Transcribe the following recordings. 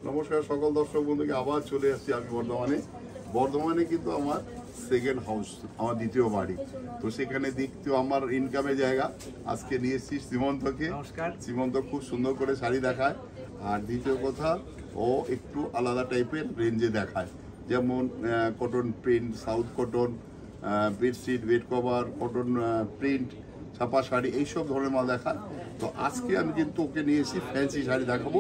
নমস্কার সকল দর্শক বন্ধুকে, আবার চলে আসছি আমি বর্ধমানে কিন্তু আমার সেকেন্ড হাউস, আমার দ্বিতীয় বাড়ি। তো সেখানে দেখতেও আমার ইনকামের জায়গা। আজকে নিয়ে এসেছি সীমন্তকে। সীমন্ত খুব সুন্দর করে শাড়ি দেখায়, আর দ্বিতীয় কথা ও একটু আলাদা টাইপের রেঞ্জে দেখায়, যেমন cotton print, south cotton, bedsheet, bed cover, cotton print, ছাপা শাড়ি, এইসব ধরনের মাল দেখায়। তো আজকে আমি কিন্তু ওকে নিয়ে এসেছি ফ্যান্সি শাড়ি দেখাবো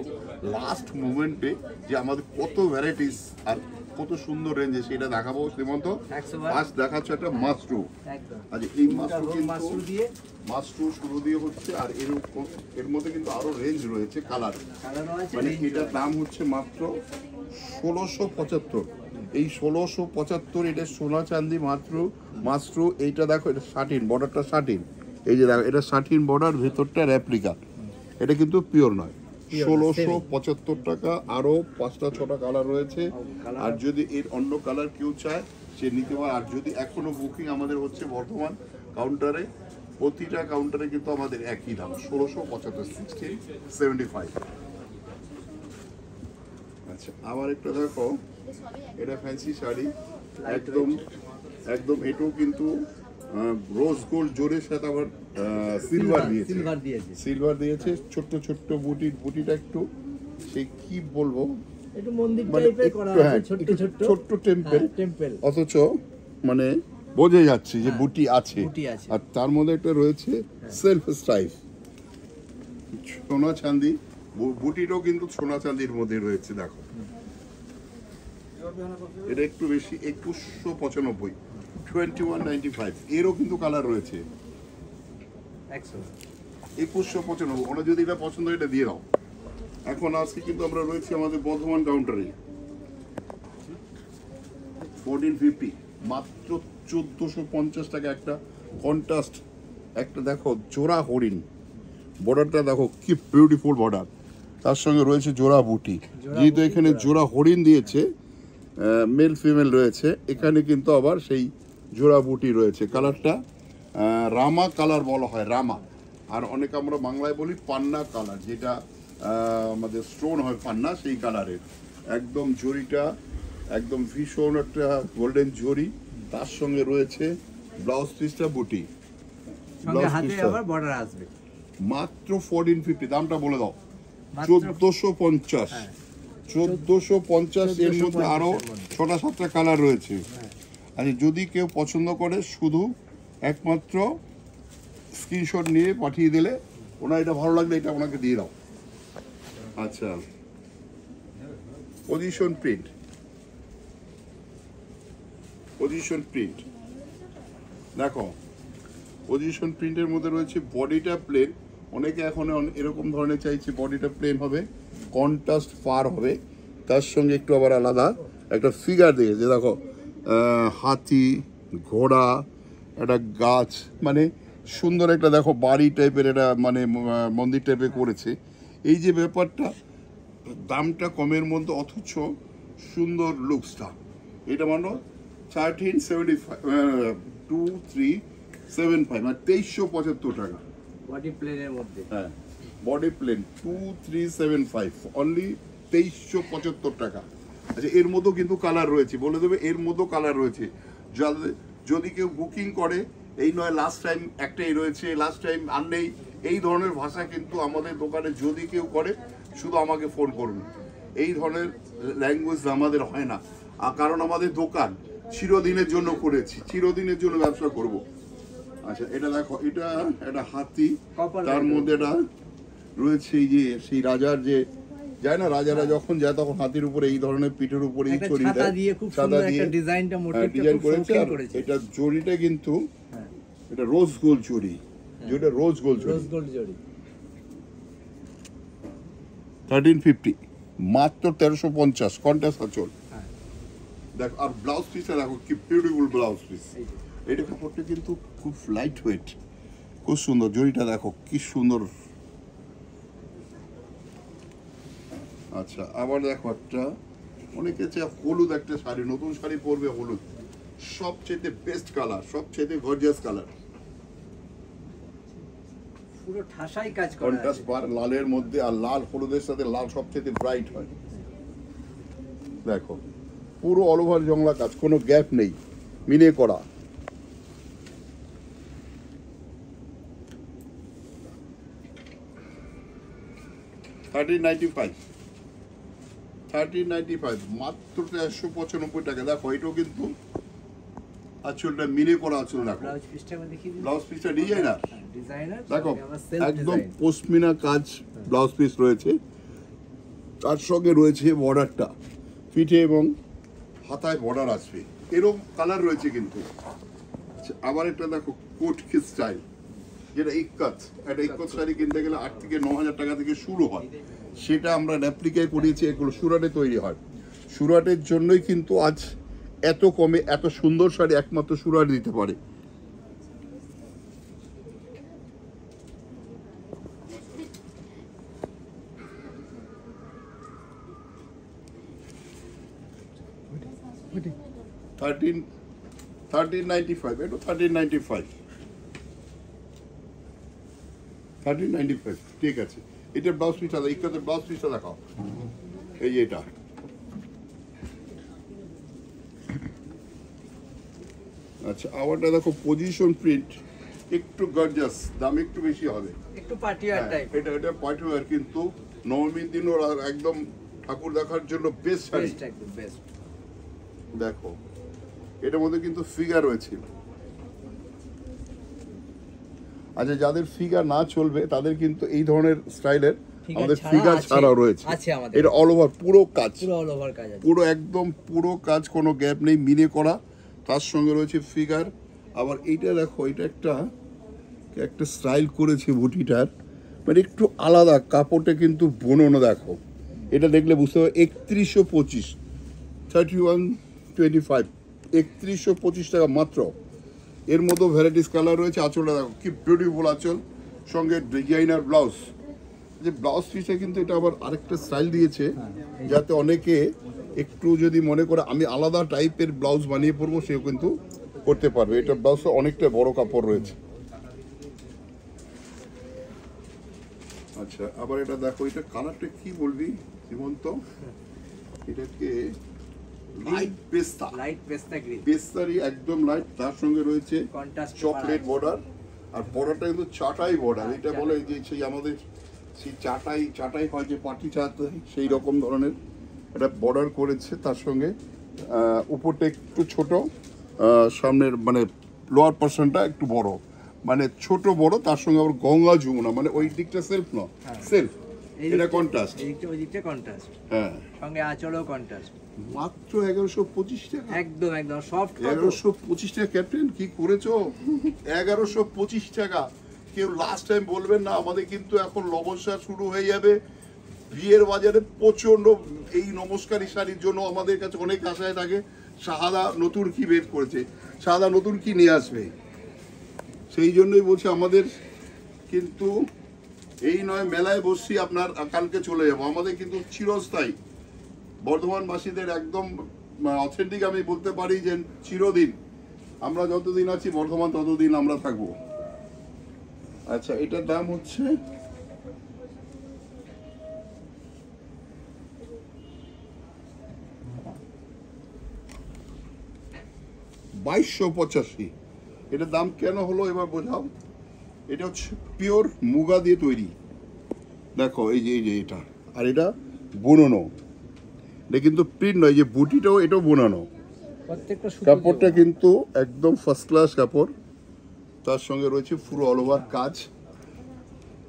লাস্ট মুমেন্টে, যে আমাদের কত ভ্যারাইটিস আর কত সুন্দর রেঞ্জে সেটা দেখাবো। শ্রীমন্ত ফার্স্ট দেখাচ্ছে একটা মাশরু। আচ্ছা, এই মাশরু শুরু দিয়ে হচ্ছে, আর এর মধ্যে কিন্তু আরো রেঞ্জ রয়েছে, কালার। মানে এটার দাম হচ্ছে মাত্র 1675। এই 1675 এটা সোনা চাঁদি মাশরু। এইটা দেখো, এটা শাটিন, বর্ডারটা শাটিন। এই যে দেখো, এটা শাটিন বর্ডার, ভেতরটা রেপ্লিকা। এটা কিন্তু পিওর নয়। 1675 টাকা। আরো 5টা-6টা কালার রয়েছে, আর যদি এর অন্য কালার কেউ চায় সে নিতে পারে। আর যদি এখনো বুকিং আমাদের হচ্ছে বর্তমান কাউন্টারে, প্রতিটা কাউন্টারে কিন্তু আমাদের একই দাম, 1675, 1675। আচ্ছা, আবার একটা দেখো, এটা ফ্যান্সি শাড়ি, একদম এটাও কিন্তু রোজ গোল্ড জোরের সাথে আবার সিলভার দিয়েছে। ছোট্ট ছোট্ট বুটিটা একটু সেই কি বলবো, একটু মন্দির টাইপের করা আছে, ছোট্ট টেম্পল, অথচ মানে বোঝা যাচ্ছে যে বুটি আছে। আর তার মধ্যে একটা রয়েছে সেলফ স্ট্রাইপ, সোনা চাঁদি। বুটিটাও কিন্তু সোনা চাঁদির মধ্যে রয়েছে। দেখো, এটা একটু বেশি, 2195, 2195। এরও কিন্তু কালার রয়েছে, 2195। ওরা যদি এটা পছন্দ এটা দিয়ে দাও। এখন আজকে কিন্তু আমরা রয়েছি আমাদের বর্ধমান কাউন্টারে, 1450, মাত্র 1450 টাকা। একটা কন্ট্রাস্ট, একটা দেখো জোড়া হরিণ, বর্ডারটা দেখো কি বিউটিফুল বর্ডার, তার সঙ্গে রয়েছে জোড়া বুটি। যেহেতু এখানে জোড়া হরিণ দিয়েছে, মেল ফিমেল রয়েছে, এখানে কিন্তু আবার সেই জোড়া বুটি রয়েছে। কালারটা রামা কালার বলা হয়, রামা। আর অনেকে আমরা বাংলায় বলি পান্না কালার, যেটা আমাদের স্টোন হয় পান্না, সেই কালারের। একদম জরিটা একদম ভীষণ একটা গোল্ডেন জরি, তার সঙ্গে রয়েছে ব্লাউজ পিসটা বুটি, মাত্র 1450। দামটা বলে দাও, 1450। 1450। এর মধ্যে আরো 6টা-7টা কালার রয়েছে। আচ্ছা, যদি কেউ পছন্দ করে শুধু একমাত্র স্ক্রিনশট নিয়ে পাঠিয়ে দিলে, ওনার এটা ভালো লাগলে এটা ওনাকে দিয়ে দাও। আচ্ছা, পজিশন প্রিন্ট দেখো, পজিশন প্রিন্টের মধ্যে রয়েছে বডিটা প্লেন। অনেকে এখন এরকম ধরনের চাইছে, বডিটা প্লেন হবে, কন্ট্রাস্ট ফার হবে, তার সঙ্গে একটু আবার আলাদা একটা ফিগার দিয়েছে। দেখো, হাতি, ঘোড়া, একটা গাছ, মানে সুন্দর একটা দেখো বাড়ি টাইপের, এটা মানে মন্দির টাইপের করেছে। এই যে ব্যাপারটা, দামটা কমের মধ্যে, অথচ সুন্দর লুকসটা। এটা মানো 2375, মানে 2375 টাকা। বডি প্লেনের মধ্যে, হ্যাঁ, বডি প্লেন 2375, অনলি 2375 টাকা। আচ্ছা, এর মধ্যেও কিন্তু কালার রয়েছে, বলে দেবে এর মধ্যেও কালার রয়েছে। যদি কেউ বুকিং করে, এই নয় লাস্ট টাইম একটাই রয়েছে, লাস্ট টাইম আর নেই, এই ধরনের ভাষা কিন্তু আমাদের দোকানে যদি কেউ করে, শুধু আমাকে ফোন করুন। এই ধরনের ল্যাঙ্গুয়েজ আমাদের হয় না, কারণ আমাদের দোকান চিরদিনের জন্য করেছি, চিরদিনের জন্য ব্যবসা করব। আচ্ছা, এটা দেখো, এটা একটা হাতি, তার মধ্যে এটা রয়েছে এই যে সেই রাজার যে যায় না, রাজারা যখন যায় তখন হাতির উপরে এই ধরনের পিঠের উপরে এই চড়ি দেয়, সাদা দিয়ে ডিজাইন করেছে। এটা জড়িটা কিন্তু এটা রোজ গোল্ড জড়ি, যেটা রোজ গোল্ড জড়ি। 1350, মাত্র 1350, কন্ট্রাস্ট আঁচল। দেখো, আর ব্লাউজ পিসটা দেখো কি বিউটিফুল ব্লাউজ পিস। এটা কাপড়টা কিন্তু খুব লাইট ওয়েট, খুব সুন্দর। জড়িটা দেখো কি সুন্দর। আচ্ছা, আবার দেখো একটা, অনেকে চায় হলুদ একটা শাড়ি, নতুন শাড়ি পরবে হলুদ, সবচেয়ে বেস্ট কালার, সবচেয়ে গর্জিয়াস কালার, পুরো ঠাসাই কাজ করা, কন্ট্রাস্ট বার লালের মধ্যে, আর লাল হলুদের সাথে লাল সবচেয়ে ব্রাইট হয়। দেখো পুরো অল ওভার জংলা কাজ, কোনো গ্যাপ নেই, মিনে করা। $1395 মাত্র 195 টাকা। দেখো এটাও কিন্তু আঁচলটা মিনে করা আঁচল। দেখো ব্লাউজ পিসটা ডিজাইনার, দেখো একদম পশমিনা কাজ ব্লাউজ পিস রয়েছে, তার সঙ্গে রয়েছে বর্ডারটা পিঠে এবং হাতায় বর্ডার আসবে, এরকম কালার রয়েছে কিন্তু। আবার একটা দেখো কোট স্টাইল, যেটা ইক্কাত, একটা ইক্কাত শাড়ি কিনতে গেলে 8 থেকে 9,000 টাকা থেকে শুরু হয়, সেটা আমরা রেপ্লিকায় করিয়েছি, এগুলো সুরাটে তৈরি হয়। সুরাটের জন্যই কিন্তু আজ এত কমে এত সুন্দর শাড়ি একমাত্র সুরাট দিতে পারে। $1395, এটা 1395 ঠিক আছে। এটা ব্লাউজ পিসটা, ইক্কাতের ব্লাউজ পিসটা দেখাও, এই যে এটা। আচ্ছা আবারটা দেখো পজিশন প্রিন্ট, একটু গর্জাস, দাম একটু বেশি হবে, একটু পার্টি ওয়্যার টাইপ। এটা পার্টি ওয়্যার, কিন্তু নবমীর দিন ওরা একদম ঠাকুর দেখার জন্য বেস্ট শাড়ি। বেস্ট। দেখো এটার মধ্যে কিন্তু ফিগার রয়েছে। আচ্ছা যাদের ফিগার না চলবে তাদের কিন্তু এই ধরনের স্টাইলের আমাদের ফিগার ছাড়া রয়েছে, এটা অল ওভার পুরো কাজ, পুরো একদম পুরো কাজ, কোনো গ্যাপ নেই, মিনে করা, তার সঙ্গে রয়েছে ফিগার। আবার এইটা দেখো, এটা একটা স্টাইল করেছে বুটিটার, মানে একটু আলাদা, কাপড়টা কিন্তু বোনানো। দেখো এটা দেখলে বুঝতে পারবে 3125, 3125, 3125 টাকা মাত্র। এর মধ্যে ভ্যারাইটিস কালার রয়েছে। আঁচলটা দেখো কি বিউটিফুল আঁচল, সঙ্গে ডিজাইনার ব্লাউজ। যে ব্লাউজ পিসে কিন্তু এটা আবার আরেকটা স্টাইল দিয়েছে, যাতে অনেকে একটু যদি মনে করে আমি আলাদা টাইপের ব্লাউজ বানিয়ে পরবো, সেও কিন্তু করতে পারবে। এটা ব্লাউজটা অনেকটা বড় কাপড় রয়েছে। আচ্ছা আবার এটা দেখো, এটা কালারটা কি বলবি সীমন্ত, এটাকে লাইট পেস্তা, পেস্তারই একদম লাইট, তার সঙ্গে রয়েছে চকলেট বর্ডার, আর বর্ডারটা কিন্তু চাটাই বর্ডার। এটা বলে যে সেই আমাদের সেই চাটাই হয় যে পাটি চাটাই, সেই রকম ধরনের একটা বর্ডার করেছে। তার সঙ্গে উপরটা একটু ছোট, সামনের মানে লোয়ার পোর্শনটা একটু বড়, মানে ছোট বড়, তার সঙ্গে আবার গঙ্গা যমুনা, মানে ওই দিকটা সেলফ না, সেলফ, এটা কন্ট্রাস্ট, ওই দিকটা কন্ট্রাস্ট, হ্যাঁ, সঙ্গে আঁচলও কন্ট্রাস্ট। মাত্র 1125 টাকা, একদম সফট। 1125 টাকা। ক্যাপ্টেন কি করেছো? 1125 টাকা। কেউ লাস্ট টাইম বলবেন না। আমাদের কিন্তু এখন নমস্কার শুরু হয়ে যাবে, বিয়ের বাজারে প্রচন্ড এই নমস্কারী শাড়ির জন্য আমাদের কাছে অনেক আশায় থাকে। শাহাদা নতুন কি বের করেছে, শাহাদা নতুন কি নিয়ে আসবে, সেই জন্যই বলছি আমাদের কিন্তু এই নয় মেলায় বসছি আপনার কালকে চলে যাবো, আমাদের কিন্তু চিরস্থায়ী বর্ধমানবাসীদের একদম অথেন্টিক আমি বলতে পারি যে চিরদিন আমরা যতদিন আছি বর্ধমান ততদিন আমরা থাকবো। আচ্ছা এটার দাম হচ্ছে $2285। এটার দাম কেন হলো এবার বোঝাও। এটা হচ্ছে পিওর মুগা দিয়ে তৈরি, দেখো এই যে এটা, আর এটা বোনানো, এটা কিন্তু প্রিন্ট নয়, যে বুটিটাও এটাও বোনানো, কাপড়টা কিন্তু একদম ফার্স্ট ক্লাস কাপড়, তার সঙ্গে রয়েছে পুরো অল ওভার কাজ।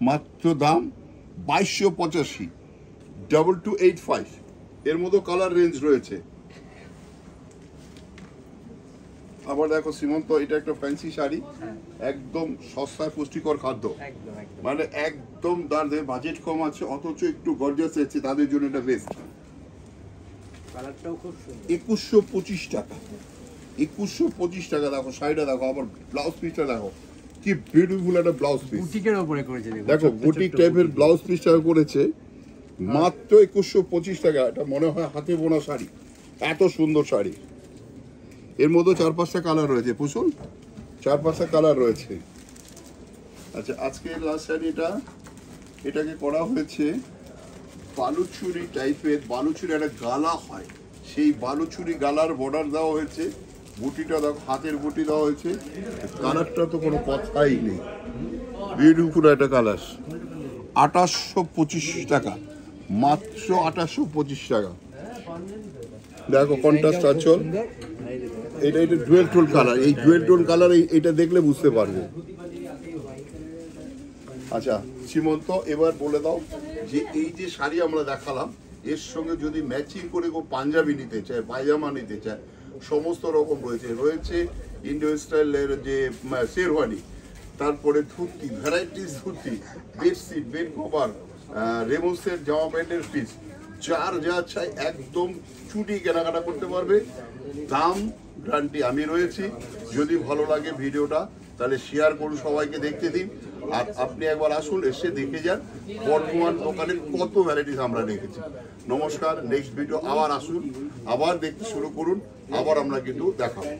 মাত্র দাম 2285, 2285। এর মধ্যে কালার রেঞ্জ রয়েছে। আবার দেখো সীমন্ত, এটা একটা ফ্যান্সি শাড়ি, একদম সস্তায় পুষ্টিকর খাদ্য, মানে একদম তাদের বাজেট কম আছে অথচ একটু গর্জাস আছে, তাদের জন্য এটা বেস্ট। 2125 টাকা, 2125 টাকা। দেখো শাড়িটা দেখো, আবার ব্লাউজ পিসটা দেখো কি বিউটিফুল একটা ব্লাউজ পিস, বুটিকের উপরে করেছে, দেখো বুটিক টাইপের ব্লাউজ পিসটা করেছে মাত্র 2125 টাকা। এটা মনে হয় হাতে বোনা শাড়ি, এত সুন্দর শাড়ি। এর মধ্যে 4-5টা কালার রয়েছে, পুষুন 4-5টা কালার রয়েছে। আচ্ছা আজকে লাস্ট শাড়িটা, এটাকে করা হয়েছে বালুচুরি টাইপের, বালুচুরি একটা গালা হয় সেই বালুচুরি গালার বর্ডার দেওয়া হয়েছে, বুটিটা দেখো, হাতের বুটি দেওয়া হয়েছে, কালারটা তো কোনো কথাই নেই, বিউটিফুল একটা কালার। 2825 টাকা, মাত্র 2825 টাকা। দেখো কন্ট্রাস্ট আঁচল, এটা ডুয়েল টোন কালার, এই ডুয়েল টোন কালার এইটা দেখলে বুঝতে পারবে। আচ্ছা সীমন্ত, এবার বলে দাও যে এই যে শাড়ি আমরা দেখালাম, এর সঙ্গে যদি ম্যাচিং করে কেউ পাঞ্জাবি নিতে চায়, পায়জামা নিতে চায়, সমস্ত রকম রয়েছে ইন্ডো স্টাইলের যে শেরওয়ানি, তারপরে dhoti, varieties dhoti, bedsheet, bed cover, রেমন্সের জামা প্যান্টের পিস, যার যা চাই একদম চুটি কেনাকাটা করতে পারবে। দাম গ্যারান্টি আমি রয়েছি। যদি ভালো লাগে ভিডিওটা তাহলে শেয়ার করুন, সবাইকে দেখতে দিন। আর আপনি একবার আসুন, এসে দেখে যান বর্ধমান দোকানে কত ভ্যারাইটিস আমরা রেখেছি। নমস্কার, নেক্সট ভিডিও আবার আসুন, আবার দেখতে শুরু করুন, আবার আমরা কিন্তু দেখাবো।